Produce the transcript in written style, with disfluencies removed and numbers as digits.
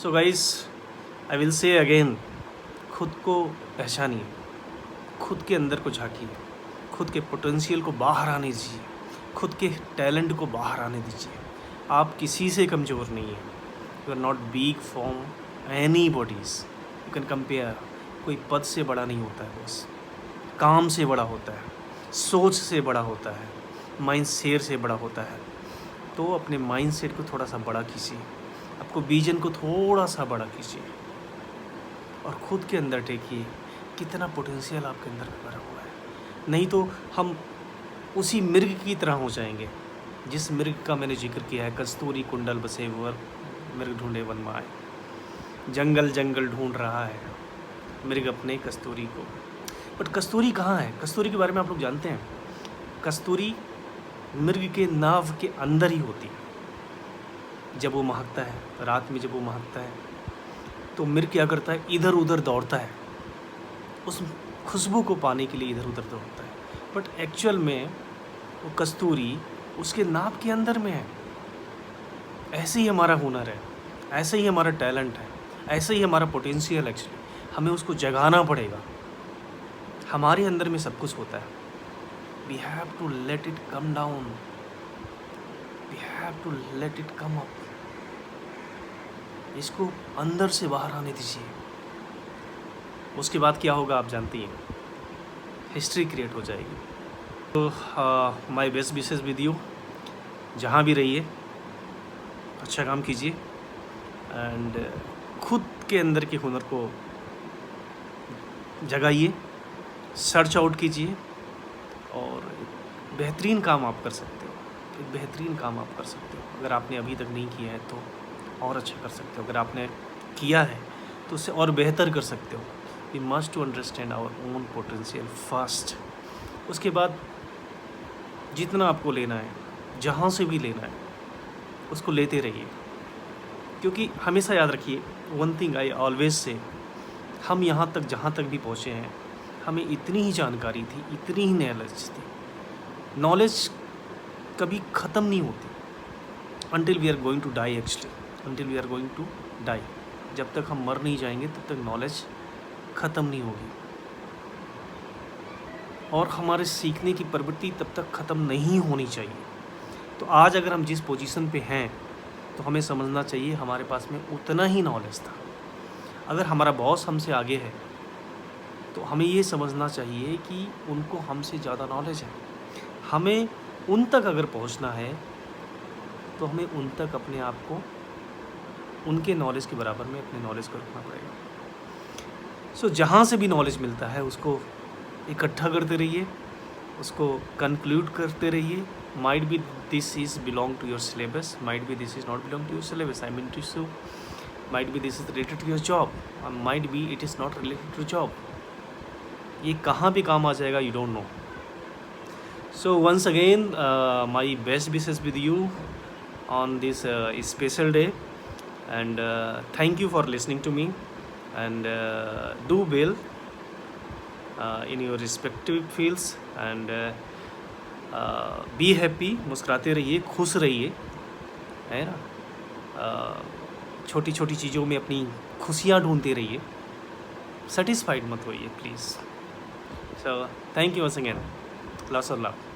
So guys, I will say again, खुद को पहचानिए, खुद के अंदर को झांकिए, खुद के पोटेंशियल को बाहर आने दीजिए, खुद के टैलेंट को बाहर आने दीजिए। आप किसी से कमज़ोर नहीं हैं। You are not weak from any bodies. You can compare. कोई पद से बड़ा नहीं होता है बॉस, काम से बड़ा होता है, सोच से बड़ा होता है, माइंड शेयर से बड़ा होता है। तो अपने माइंड सेट को थोड़ा सा बड़ा कीजिए, आपको विजन को थोड़ा सा बड़ा कीजिए और ख़ुद के अंदर देखिए कितना पोटेंशियल आपके अंदर भरा हुआ है। नहीं तो हम उसी मृग की तरह हो जाएंगे जिस मृग का मैंने जिक्र किया है, कस्तूरी कुंडल बसे हुए मृग ढूंढे वन में आए। जंगल जंगल ढूंढ रहा है मृग अपने कस्तूरी को, बट कस्तूरी कहाँ है? कस्तूरी के बारे में आप लोग जानते हैं? कस्तूरी मृग के नाव के अंदर ही होती है। जब वो महकता है, रात में जब वो महकता है तो मृग क्या करता है, इधर उधर दौड़ता है, उस खुशबू को पाने के लिए इधर उधर दौड़ता है। बट एक्चुअल में वो कस्तूरी उसके नाव के अंदर में है। ऐसे ही हमारा हुनर है, ऐसे ही हमारा टैलेंट है, ऐसे ही हमारा पोटेंशियल। एक्चुअली हमें उसको जगाना पड़ेगा। हमारे अंदर में सब कुछ होता है। We have to let it come down, we have to let it come up. इसको अंदर से बाहर आने दीजिए। उसके बाद क्या होगा आप जानती हैं, हिस्ट्री क्रिएट हो जाएगी। तो my best wishes with you. जहाँ भी रहिए अच्छा काम कीजिए एंड खुद के अंदर के हुनर को जगाइए, सर्च आउट कीजिए और एक बेहतरीन काम आप कर सकते हो। एक बेहतरीन काम आप कर सकते हो। अगर आपने अभी तक नहीं किया है तो और अच्छा कर सकते हो। अगर आपने किया है तो उससे और बेहतर कर सकते हो। We must to understand our own potential first. उसके बाद जितना आपको लेना है, जहाँ से भी लेना है, उसको लेते रहिए। क्योंकि हमेशा याद रखिए, one thing I always say, हम यहाँ तक जहाँ तक भी पहुँचे हैं, हमें इतनी ही जानकारी थी, इतनी ही नॉलेज थी। नॉलेज कभी ख़त्म नहीं होती until we are going to die actually, until we are going to die। जब तक हम मर नहीं जाएंगे तब तक नॉलेज ख़त्म नहीं होगी और हमारे सीखने की प्रवृत्ति तब तक ख़त्म नहीं होनी चाहिए। तो आज अगर हम जिस पोजीशन पे हैं तो हमें समझना चाहिए हमारे पास में उतना ही नॉलेज था। अगर हमारा बॉस हमसे आगे है तो हमें ये समझना चाहिए कि उनको हमसे ज़्यादा नॉलेज है। हमें उन तक अगर पहुंचना है तो हमें उन तक अपने आप को उनके नॉलेज के बराबर में अपने नॉलेज को रखना पड़ेगा। सो जहाँ से भी नॉलेज मिलता है उसको इकट्ठा करते रहिए, उसको कंक्लूड करते रहिए। Might be this is belong to your syllabus, might be this is not belong to your syllabus, I mean to so might be this is related to your job, might be it is not related to job. ये कहाँ भी काम आ जाएगा, you don't know. So once again my best wishes with you on this special day and thank you for listening to me and do well in your respective fields and be happy। मुस्कुराते रहिए, खुश रहिए, है ना। छोटी छोटी चीज़ों में अपनी खुशियाँ ढूंढते रहिए, सेटिस्फाइड मत होइए please. So thank you once again, lots of love.